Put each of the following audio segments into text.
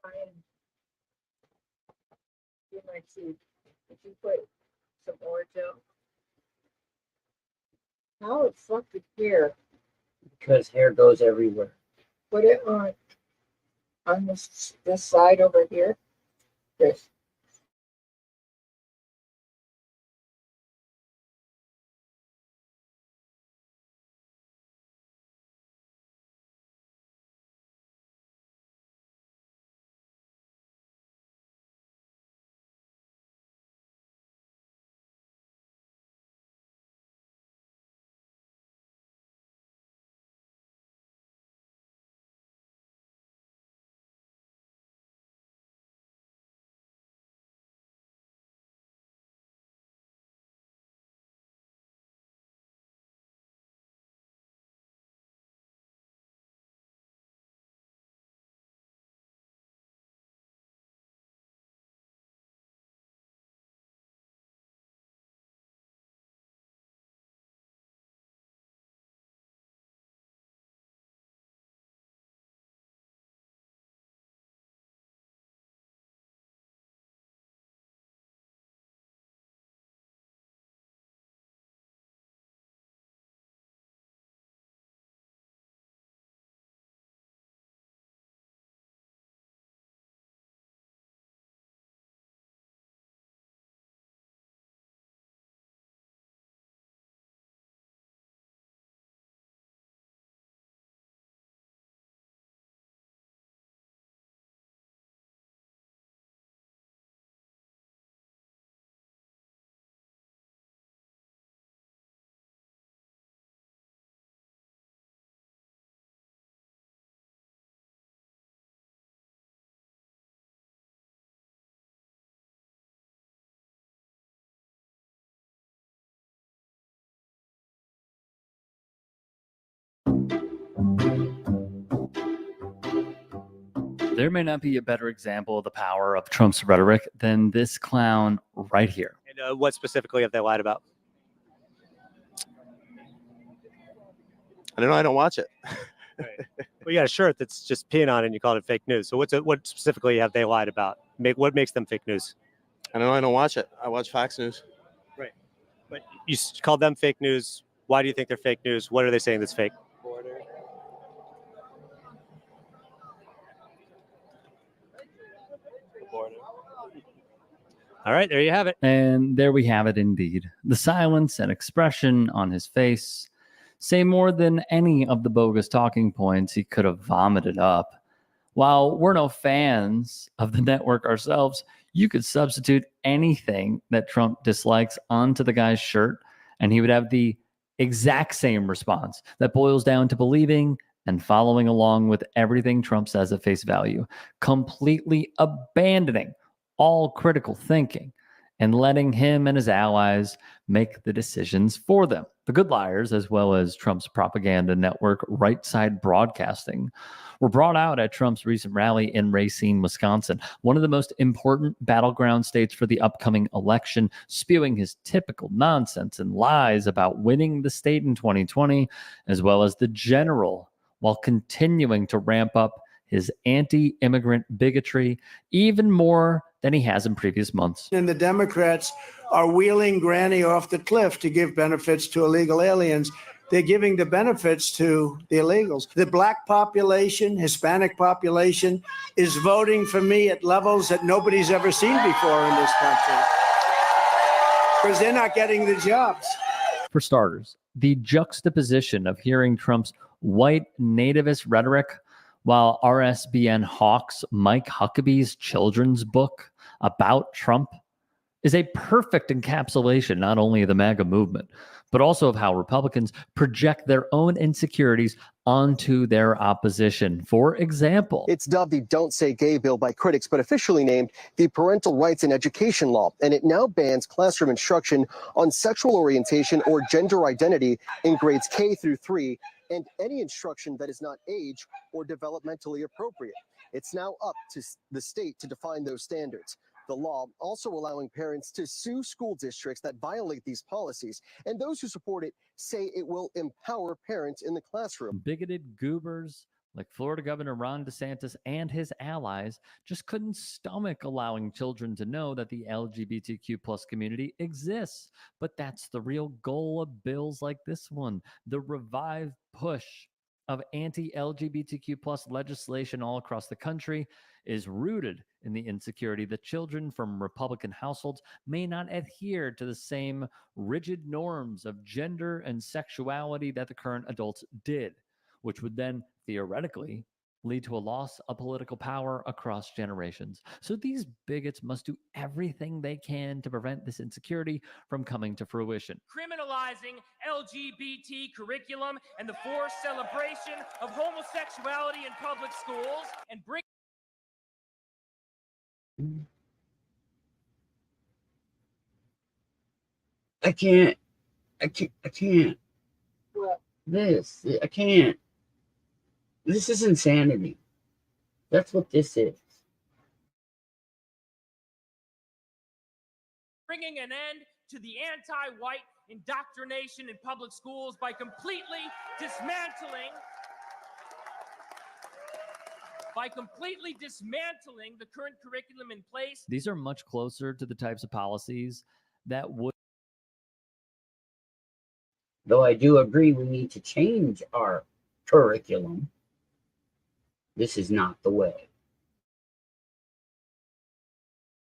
And you might see if you put some Orajel. How it fucked hair. Because hair goes everywhere. Put it on this side over here. This. There may not be a better example of the power of Trump's rhetoric than this clown right here. And what specifically have they lied about? I don't know. I don't watch it. Right. Well, you got a shirt that's just peeing on it and you called it fake news. So what specifically have they lied about? What makes them fake news? I don't know. I don't watch it. I watch Fox News. Right. But you called them fake news. Why do you think they're fake news? What are they saying that's fake? Border. All right, there you have it. And there we have it indeed. The silence and expression on his face say more than any of the bogus talking points he could have vomited up. While we're no fans of the network ourselves, you could substitute anything that Trump dislikes onto the guy's shirt, and he would have the exact same response that boils down to believing and following along with everything Trump says at face value, completely abandoning all critical thinking and letting him and his allies make the decisions for them. The Good Liars, as well as Trump's propaganda network, Right Side Broadcasting, were brought out at Trump's recent rally in Racine, Wisconsin, one of the most important battleground states for the upcoming election, spewing his typical nonsense and lies about winning the state in 2020, as well as the general, while continuing to ramp up his anti-immigrant bigotry even more than he has in previous months. And the Democrats are wheeling Granny off the cliff to give benefits to illegal aliens. They're giving the benefits to the illegals. The black population, Hispanic population is voting for me at levels that nobody's ever seen before in this country because they're not getting the jobs. For starters, the juxtaposition of hearing Trump's white nativist rhetoric while RSBN hawks Mike Huckabee's children's book about Trump is a perfect encapsulation not only of the MAGA movement, but also of how Republicans project their own insecurities onto their opposition. For example, it's dubbed the Don't Say Gay bill by critics, but officially named the Parental Rights in Education Law, and it now bans classroom instruction on sexual orientation or gender identity in grades K through 3 and any instruction that is not age or developmentally appropriate. It's now up to the state to define those standards. The law also allowing parents to sue school districts that violate these policies, and those who support it say it will empower parents in the classroom. bigoted goobers like Florida Governor Ron DeSantis and his allies, just couldn't stomach allowing children to know that the LGBTQ plus community exists. But that's the real goal of bills like this one. The revived push of anti-LGBTQ plus legislation all across the country is rooted in the insecurity that children from Republican households may not adhere to the same rigid norms of gender and sexuality that the current adults did, which would then theoretically lead to a loss of political power across generations. So these bigots must do everything they can to prevent this insecurity from coming to fruition. Criminalizing LGBT curriculum and the forced celebration of homosexuality in public schools and bring I can't. I can't. Well, I can't. This is insanity. That's what this is. bringing an end to the anti-white indoctrination in public schools by completely dismantling the current curriculum in place. These are much closer to the types of policies that would. Though I do agree we need to change our curriculum, this is not the way.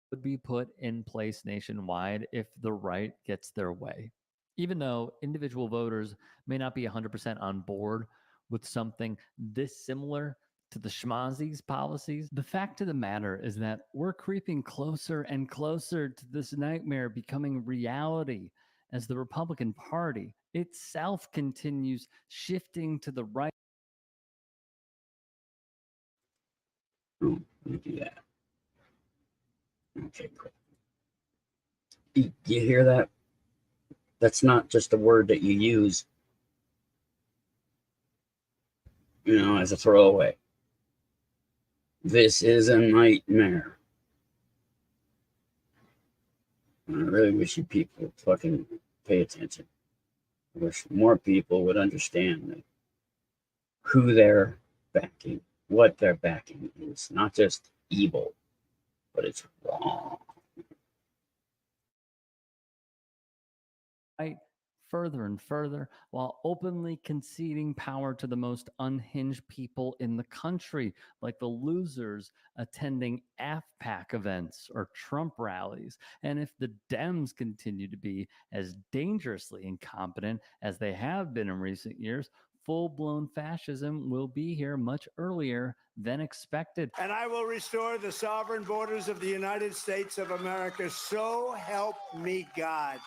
Would be put in place nationwide if the right gets their way. Even though individual voters may not be 100% on board with something this similar to the schmozzies policies, the fact of the matter is that we're creeping closer and closer to this nightmare becoming reality as the Republican Party itself continues shifting to the right. Oh, let me do that. Okay, cool. You hear that? That's not just a word that you use, as a throwaway. This is a nightmare. I really wish you people would fucking pay attention. I wish more people would understand who they're backing, what they're backing is not just evil, but it's wrong. Right further and further while openly conceding power to the most unhinged people in the country, like the losers attending AFPAC events or Trump rallies. And if the Dems continue to be as dangerously incompetent as they have been in recent years, full-blown fascism will be here much earlier than expected. And I will restore the sovereign borders of the United States of America. So help me God.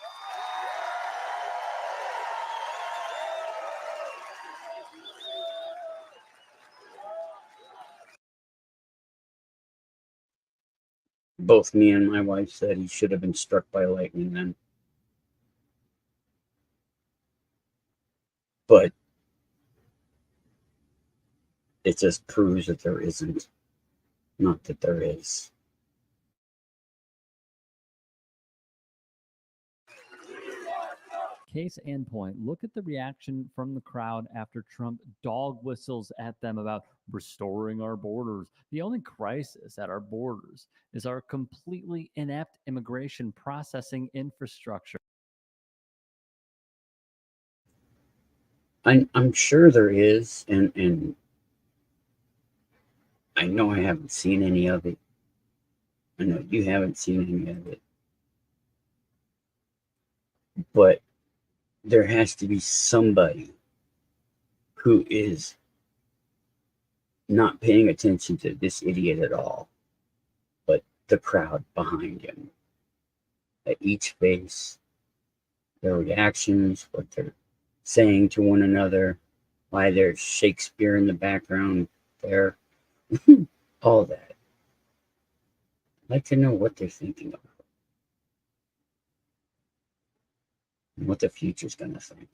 Both me and my wife said he should have been struck by lightning then. But it just proves that there isn't, not that there is. Case in point, look at the reaction from the crowd after Trump dog whistles at them about restoring our borders. The only crisis at our borders is our completely inept immigration processing infrastructure. I'm sure there is, and I know I haven't seen any of it. I know you haven't seen any of it. But there has to be somebody who is not paying attention to this idiot at all, but the crowd behind him. At each face, their reactions, what they're saying to one another, why there's Shakespeare in the background there, all that. I'd like to know what they're thinking of. What the future's going to think.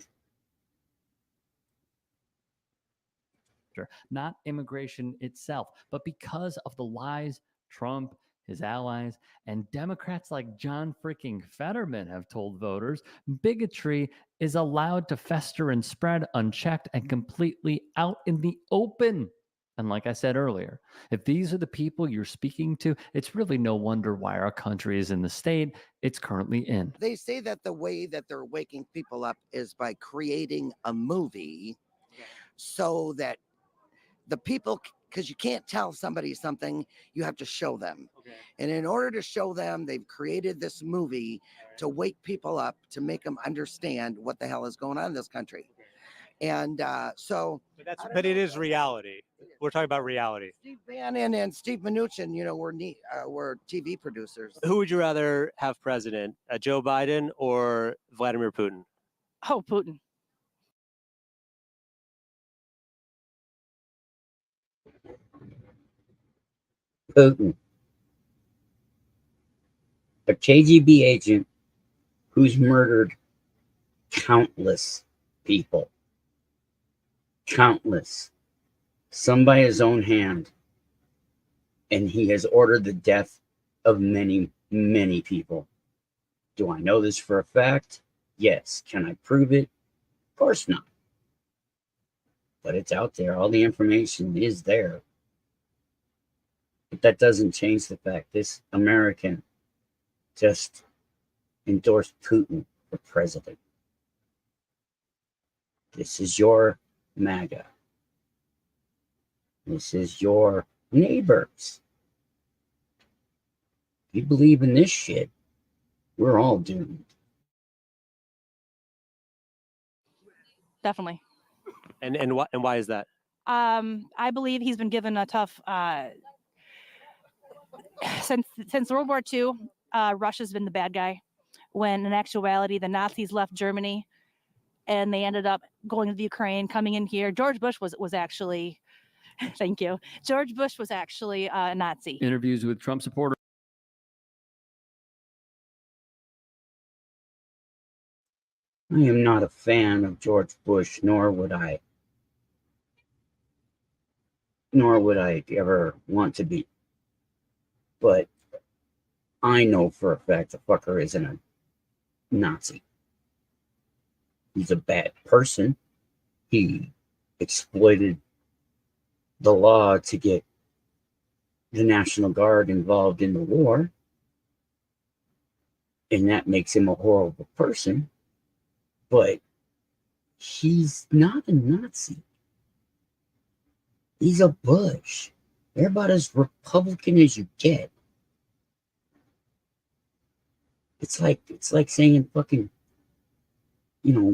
Not immigration itself, but because of the lies Trump, his allies, and Democrats like John freaking Fetterman have told voters, bigotry is allowed to fester and spread unchecked and completely out in the open. And like I said earlier, if these are the people you're speaking to, it's really no wonder why our country is in the state it's currently in. They say that the way that they're waking people up is by creating a movie so that the people, because you can't tell somebody something, you have to show them. And in order to show them, they've created this movie to wake people up, to make them understand what the hell is going on in this country. And But it is reality. We're talking about reality. Steve Bannon and Steve Mnuchin, were TV producers. Who would you rather have president, Joe Biden or Vladimir Putin? Oh, Putin. Putin, a KGB agent who's murdered countless people. Countless. Some by his own hand. And he has ordered the death of many, many people. Do I know this for a fact? Yes. Can I prove it? Of course not. But it's out there. All the information is there. But that doesn't change the fact this American just endorsed Putin for president. This is your MAGA. This is your neighbors. If you believe in this shit, we're all doomed. Definitely. And why is that? I believe he's been given a tough since World War II. Russia's been the bad guy, when in actuality the Nazis left Germany and they ended up going to the Ukraine, coming in here. George Bush was actually, thank you. George Bush was actually a Nazi. Interviews with Trump supporters. I am not a fan of George Bush, nor would I ever want to be. But I know for a fact the fucker isn't a Nazi. He's a bad person. He exploited the law to get the National Guard involved in the war. And that makes him a horrible person. But he's not a Nazi. He's a Bush. They're about as Republican as you get. It's like saying fucking,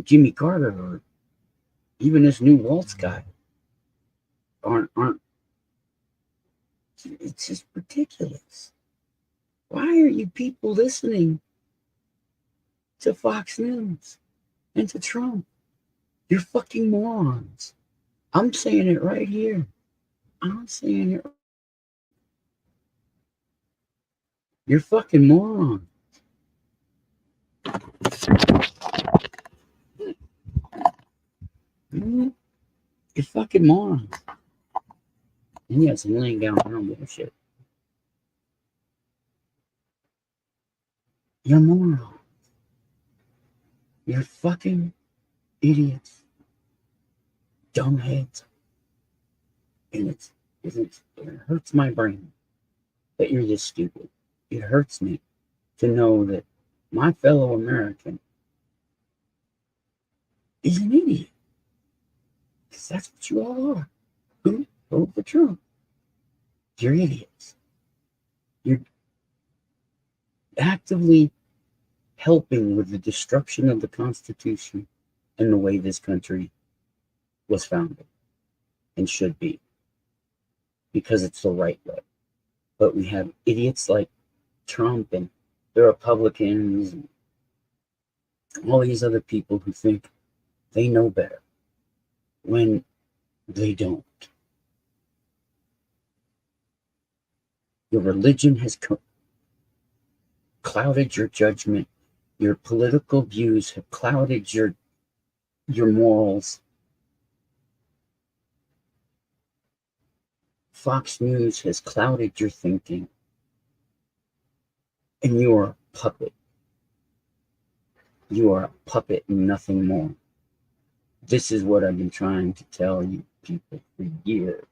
Jimmy Carter or even this new Waltz guy aren't. It's just ridiculous. Why are you people listening to Fox News and to Trump? You're fucking morons. I'm saying it right here. I'm saying it. You're fucking morons. You're fucking morons. And yes, I'm laying down. I don't give a shit. You're morons. You're fucking idiots. Dumbheads. And it hurts my brain that you're this stupid. It hurts me to know that my fellow American is an idiot. Because that's what you all are. Who vote for Trump? You're idiots. You're actively helping with the destruction of the Constitution and the way this country was founded and should be. Because it's the right way. But we have idiots like Trump and the Republicans and all these other people who think they know better when they don't. Your religion has clouded your judgment. Your political views have clouded your morals. Fox News has clouded your thinking. And you are a puppet. You are a puppet and nothing more. This is what I've been trying to tell you people for years.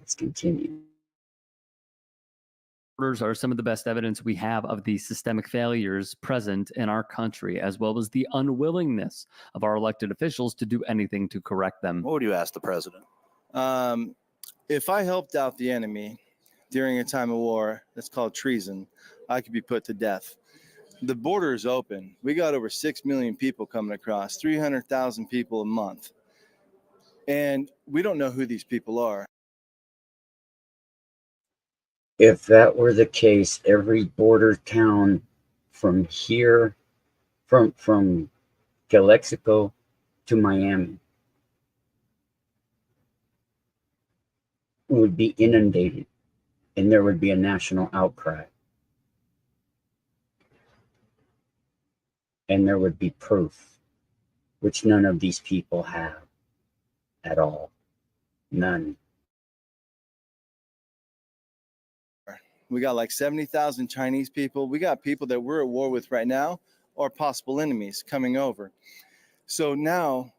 Let's continue. Borders are some of the best evidence we have of the systemic failures present in our country, as well as the unwillingness of our elected officials to do anything to correct them. What would you ask the president? If I helped out the enemy during a time of war, that's called treason, I could be put to death. The border is open. We got over 6 million people coming across, 300,000 people a month. And we don't know who these people are. If that were the case, every border town from here, from Calexico to Miami, would be inundated, and there would be a national outcry. And there would be proof, which none of these people have at all. None. We got like 70,000 Chinese people. We got people that we're at war with right now or possible enemies coming over. So now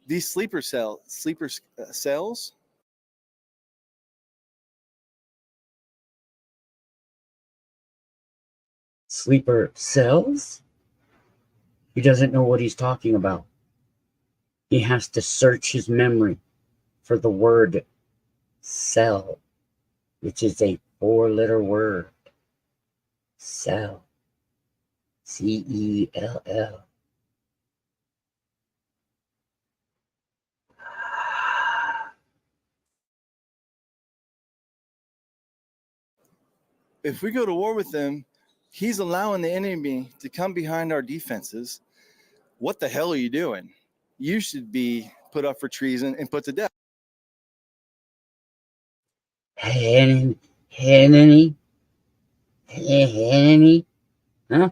these sleeper cells, Sleeper cells? He doesn't know what he's talking about. He has to search his memory for the word cell, which is a 4-letter word. Cell. C-E-L-L. if we go to war with them, he's allowing the enemy to come behind our defenses. What the hell are you doing? You should be put up for treason and put to death. Henny? Huh?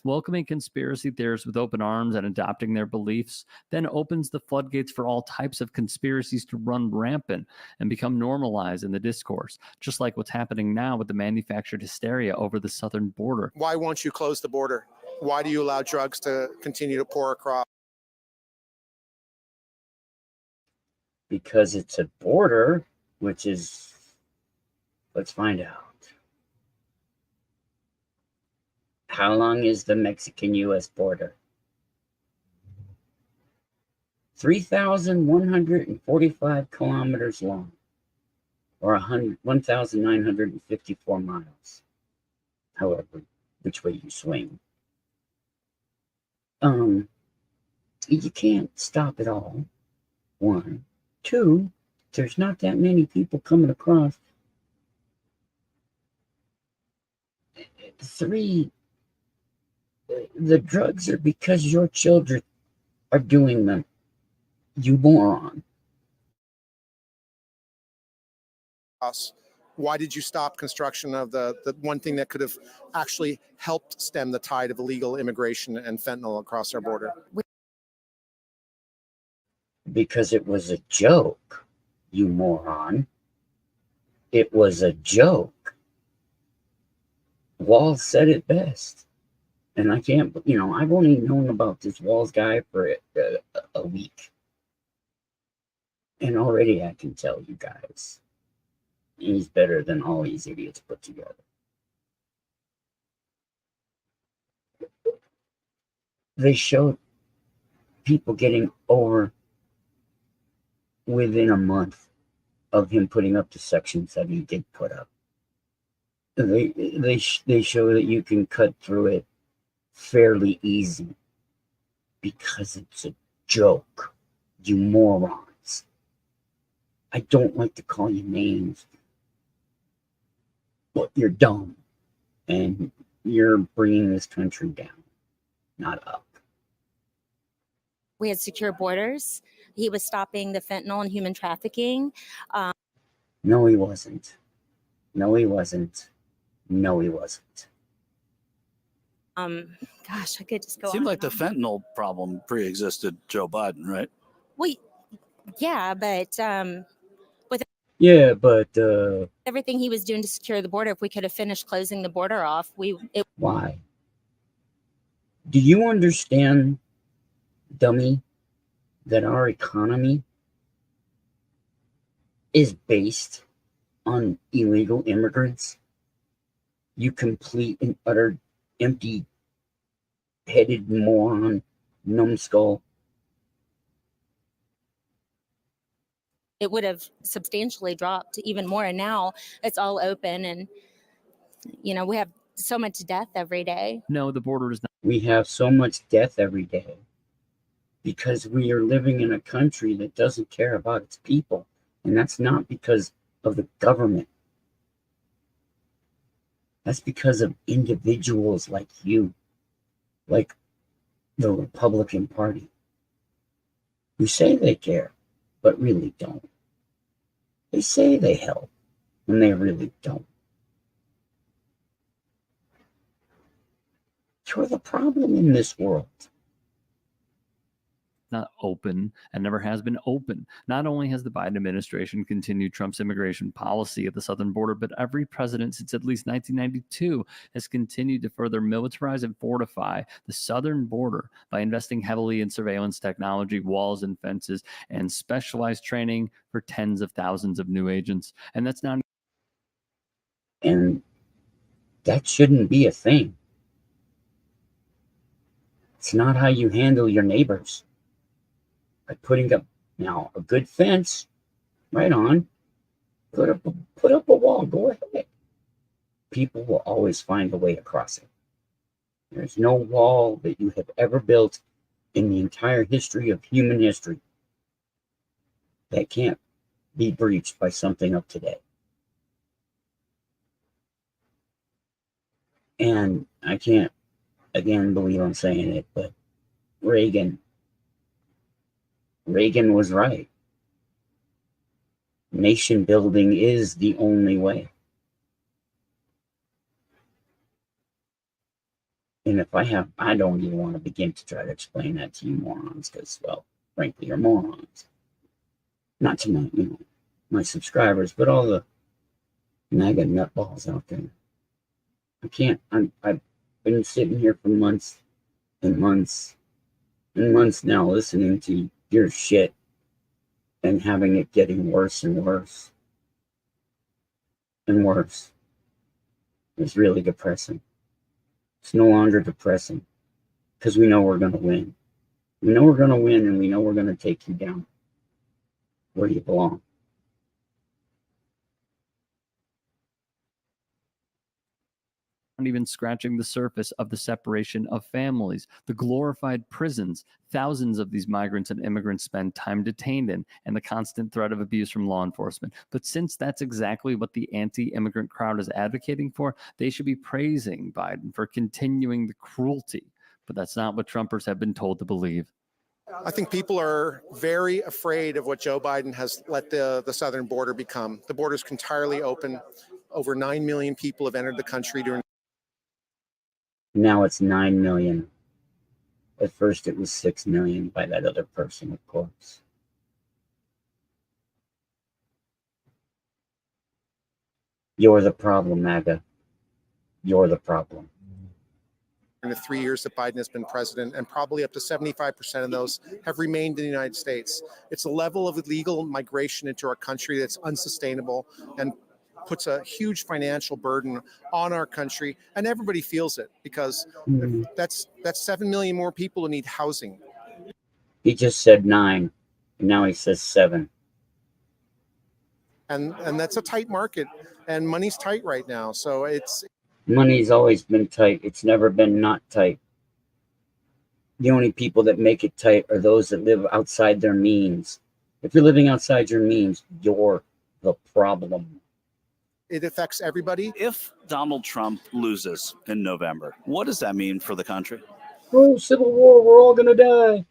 Welcoming conspiracy theorists with open arms and adopting their beliefs then opens the floodgates for all types of conspiracies to run rampant and become normalized in the discourse, just like what's happening now with the manufactured hysteria over the southern border. Why won't you close the border? Why do you allow drugs to continue to pour across? Because it's a border, which is, let's find out. How long is the Mexican-U.S. border? 3,145 kilometers long, or 1,954 miles, however, which way you swing. You can't stop it all, 1. 2, there's not that many people coming across. 3, the drugs are because your children are doing them. You moron. Why did you stop construction of the one thing that could have actually helped stem the tide of illegal immigration and fentanyl across our border? Because it was a joke, you moron. It was a joke. Walls said it best. And I can't, I've only known about this Walls guy for a week. And already I can tell you guys, he's better than all these idiots put together. They showed people getting over within a month of him putting up the sections that he did put up. They show that you can cut through it fairly easy because it's a joke, you morons. I don't like to call you names, but you're dumb and you're bringing this country down, not up. We had secure borders. He was stopping the fentanyl and human trafficking. No, he wasn't. No, he wasn't. No, he wasn't. Gosh, I could just go on. Seemed like the fentanyl problem pre-existed Joe Biden, right? Well, yeah, but with everything he was doing to secure the border, if we could have finished closing the border off, Why? Do you understand, dummy, that our economy is based on illegal immigrants, you complete and utter empty-headed moron, numbskull. It would have substantially dropped even more. And now it's all open, and we have so much death every day. No, the border is not. We have so much death every day because we are living in a country that doesn't care about its people. And that's not because of the government. That's because of individuals like you, like the Republican Party, who say they care, but really don't. They say they help, and they really don't. You're the problem in this world. Not open and never has been open. Not only has the Biden administration continued Trump's immigration policy at the southern border, but every president since at least 1992 has continued to further militarize and fortify the southern border by investing heavily in surveillance technology, walls and fences, and specialized training for tens of thousands of new agents. And that's not. And that shouldn't be a thing. It's not how you handle your neighbors. By putting up now a good fence, right on. Put up a wall. Go ahead. People will always find a way across it. There's no wall that you have ever built in the entire history of human history that can't be breached by something of today. And I can't again believe I'm saying it, but Reagan was right. Nation building is the only way. And if I don't even want to begin to try to explain that to you morons, because, well, frankly, you're morons. Not to my subscribers, but all the MAGA nutballs out there. I've been sitting here for months and months and months now listening to your shit and having it getting worse and worse and worse. It's really depressing. It's no longer depressing because we know we're going to win. We know we're going to win, and we know we're going to take you down where you belong. Not even scratching the surface of the separation of families, the glorified prisons thousands of these migrants and immigrants spend time detained in, and the constant threat of abuse from law enforcement. But since that's exactly what the anti-immigrant crowd is advocating for, they should be praising Biden for continuing the cruelty. But that's not what Trumpers have been told to believe. I think people are very afraid of what Joe Biden has let the southern border become. The border is entirely open. Over 9 million people have entered the country during. Now it's 9 million. At first it was 6 million by that other person, of course. You're the problem, MAGA. You're the problem. In the 3 years that Biden has been president, and probably up to 75% of those have remained in the United States. It's a level of illegal migration into our country that's unsustainable and puts a huge financial burden on our country, and everybody feels it because that's 7 million more people who need housing. He just said 9, and now he says 7. And that's a tight market, and money's tight right now. So money's always been tight. It's never been not tight. The only people that make it tight are those that live outside their means. If you're living outside your means, you're the problem. It affects everybody. If Donald Trump loses in November, what does that mean for the country? Oh, civil war, we're all gonna die.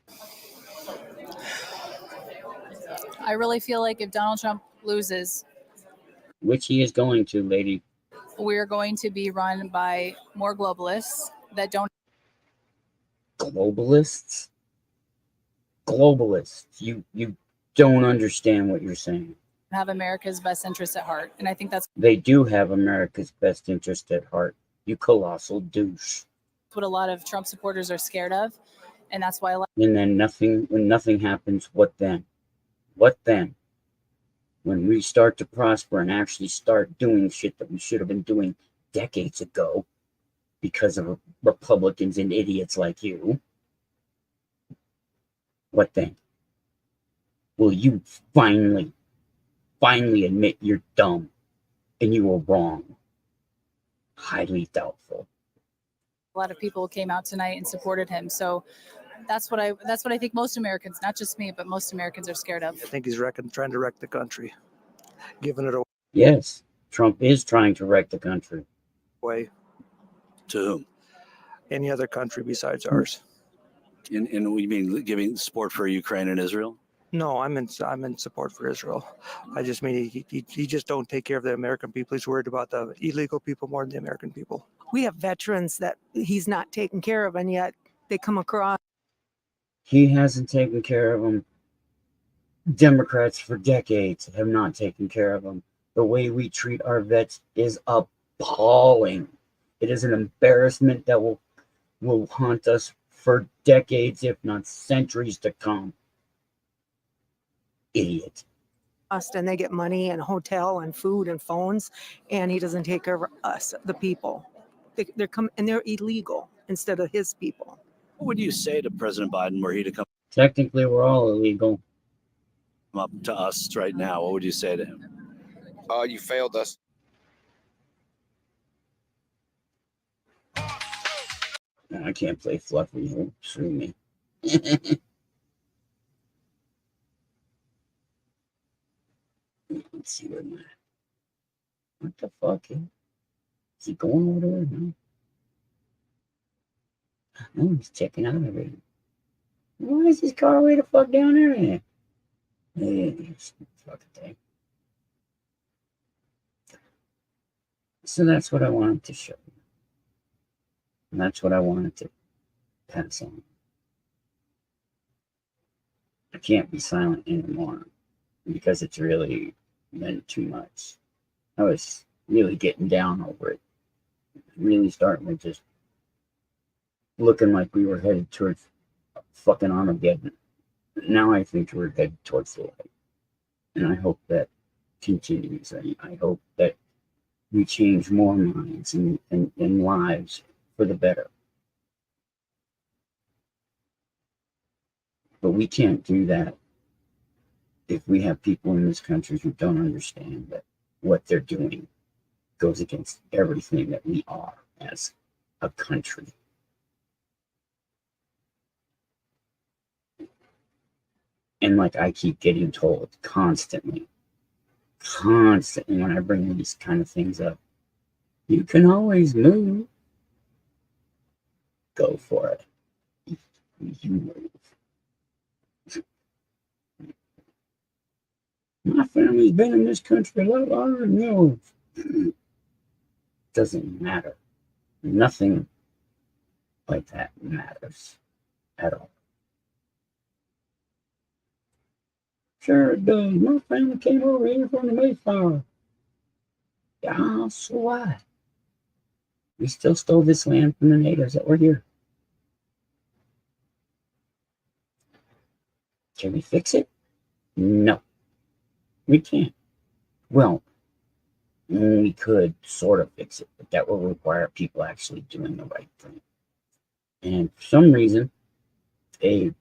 I really feel like if Donald Trump loses, which he is going to, lady, we're going to be run by more globalists that don't. Globalists? Globalists. You don't understand what you're saying. Have America's best interests at heart. And I think that's They do have America's best interest at heart. You colossal douche. what a lot of Trump supporters are scared of. And that's why And then when nothing happens, what then? What then? when we start to prosper and actually start doing shit that we should have been doing decades ago because of Republicans and idiots like you, what then? Will you finally admit you're dumb and you were wrong? Highly doubtful. A lot of people came out tonight and supported him. So that's what I think most Americans, not just me, but most Americans are scared of. I think he's trying to wreck the country, giving it Yes, Trump is trying to wreck the country. away. To whom? Any other country besides ours. In you mean giving support for Ukraine and Israel? No, I'm in support for Israel. I just mean he just don't take care of the American people. He's worried about the illegal people more than the American people. We have veterans that he's not taking care of, and yet they come across. He hasn't taken care of them. Democrats for decades have not taken care of them. The way we treat our vets is appalling. It is an embarrassment that will haunt us for decades, if not centuries to come. Idiot. And they get money and hotel and food and phones, and he doesn't take care of us, the people. They're coming and they're illegal instead of his people. What would you say to President Biden were he to come Technically, we're all illegal. up to us right now? What would you say to him? You failed us. I can't play fluffy here. Screw me. Let's see where my. What the fuck? Is he going over there? No, he's checking out of it. Why is his car way the fuck down there? Fucking thing. So that's what I wanted to show you. And that's what I wanted to pass on. I can't be silent anymore because it's really meant too much. I was really getting down over it. Really starting to just looking like we were headed towards fucking Armageddon. Now I think we're headed towards the light. And I hope that continues. I hope that we change more minds and lives for the better. But we can't do that if we have people in this country who don't understand that what they're doing goes against everything that we are as a country. And like I keep getting told constantly when I bring these kind of things up, you can always move. Go for it. You move. My family's been in this country a lot longer than yours. Doesn't matter. Nothing like that matters at all. Sure it does. My family came over here from the Mayflower. Yeah, so what? We still stole this land from the natives that were here. Can we fix it? No. We can't. Well, we could sort of fix it, but that will require people actually doing the right thing. And for some reason, a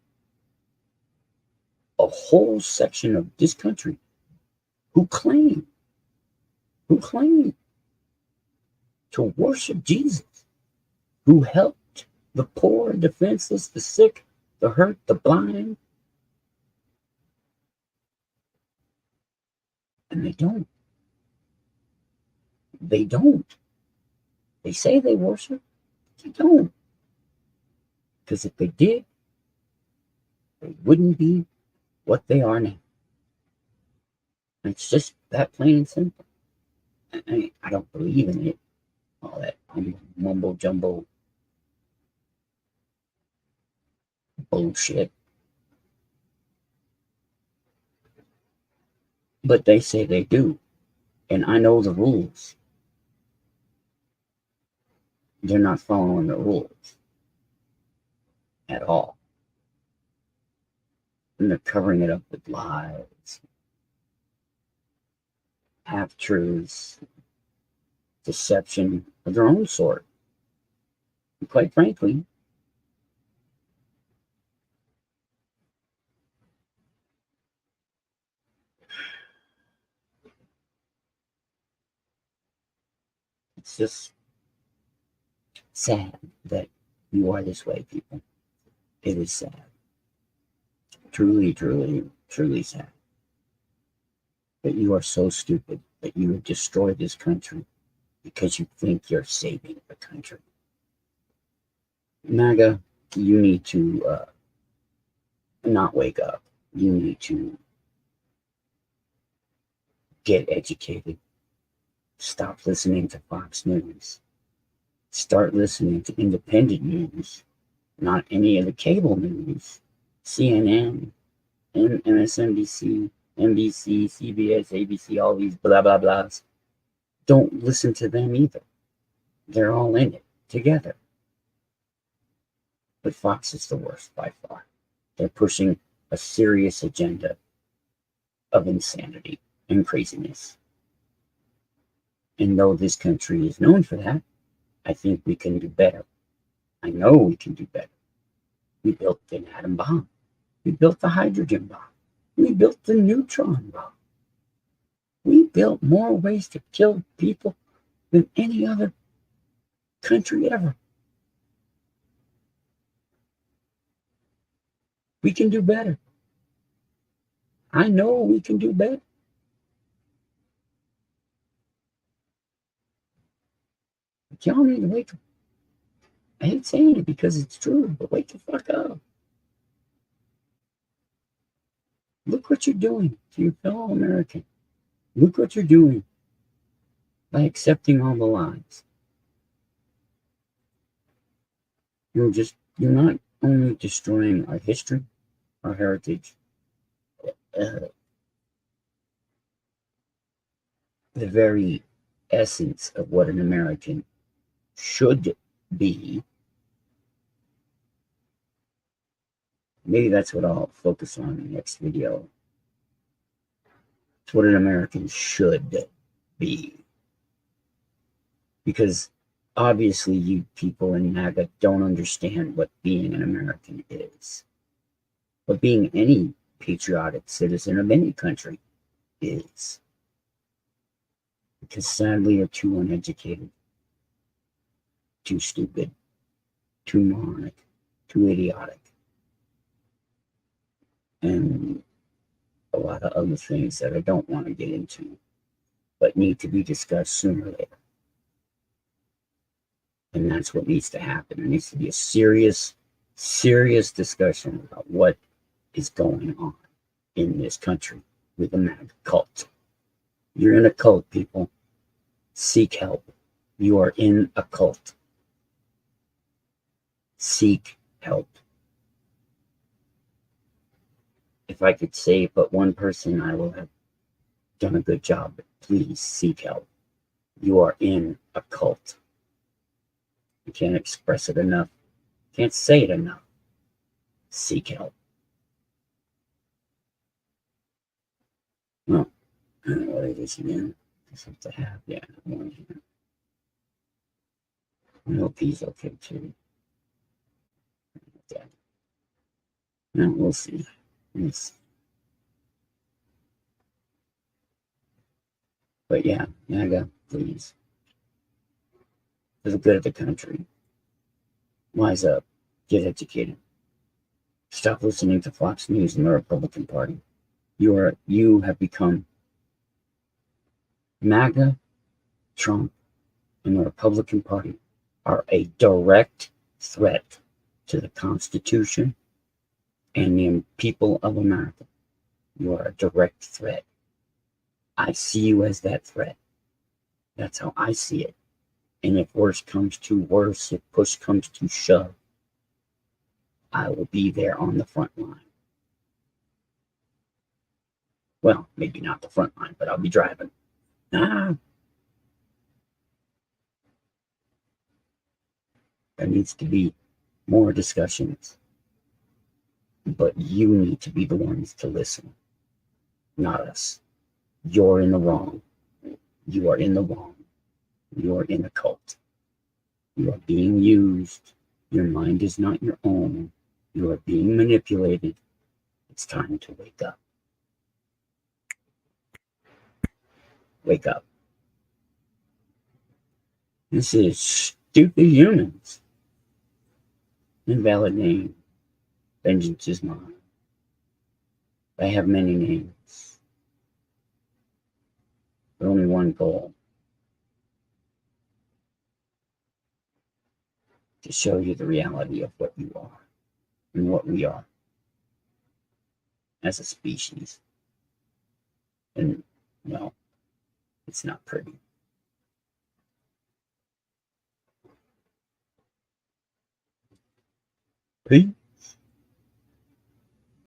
whole section of this country who claim to worship Jesus, who helped the poor, defenseless, the sick, the hurt, the blind, and they don't. They don't. They say they worship, they don't. Because if they did, they wouldn't be what they are now. It's just that plain and simple. I don't believe in it. All that mumbo jumbo bullshit. But they say they do. And I know the rules. They're not following the rules at all. And they're covering it up with lies. half truths, deception of their own sort. And quite frankly, it's just sad that you are this way, people. It is sad. Truly, truly, truly sad. That you are so stupid that you would destroy this country because you think you're saving the country. MAGA, you need to not wake up. You need to get educated. Stop listening to Fox News. Start listening to independent news, not any of the cable news. CNN, MSNBC, NBC, CBS, ABC, all these blah, blah, blahs. Don't listen to them either. They're all in it together. But Fox is the worst by far. They're pushing a serious agenda of insanity and craziness. And though this country is known for that, I think we can do better. I know we can do better. We built an atom bomb. We built the hydrogen bomb. We built the neutron bomb. We built more ways to kill people than any other country ever. We can do better. I know we can do better. But y'all need to wake up. I hate saying it because it's true, but wake the fuck up. Look what you're doing to your fellow American. Look what you're doing by accepting all the lies. You're not only destroying our history, our heritage, the very essence of what an American should be. Maybe that's what I'll focus on in the next video. It's what an American should be. Because obviously you people in MAGA don't understand what being an American is. What being any patriotic citizen of any country is. Because sadly you're too uneducated, too stupid, too moronic, too idiotic. And a lot of other things that I don't want to get into, but need to be discussed sooner or later. And that's what needs to happen. There needs to be a serious, serious discussion about what is going on in this country with the MAGA cult. You're in a cult, people. Seek help. You are in a cult. Seek help. If I could save but one person, I will have done a good job. But please seek help. You are in a cult. You can't express it enough. Can't say it enough. Seek help. Well, I don't know what it is again. I have to have, yeah, one here. I hope he's okay too. Yeah. Now we'll see. Yes. But yeah, MAGA, please. For the good of the country. Wise up. Get educated. Stop listening to Fox News and the Republican Party. You have become MAGA, Trump, and the Republican Party are a direct threat to the Constitution and the people of America. You are a direct threat. I see you as that threat. That's how I see it. And if worse comes to worse, if push comes to shove, I will be there on the front line. Well, maybe not the front line, but I'll be driving. There needs to be more discussions. But you need to be the ones to listen, not us. You're in the wrong. You are in the wrong. You are in a cult. You are being used. Your mind is not your own. You are being manipulated. It's time to wake up. Wake up. This is Stupid Humans. Invalid name. Vengeance is mine. I have many names, but only one goal. To show you the reality of what you are and what we are as a species. And, well, it's not pretty. Peace.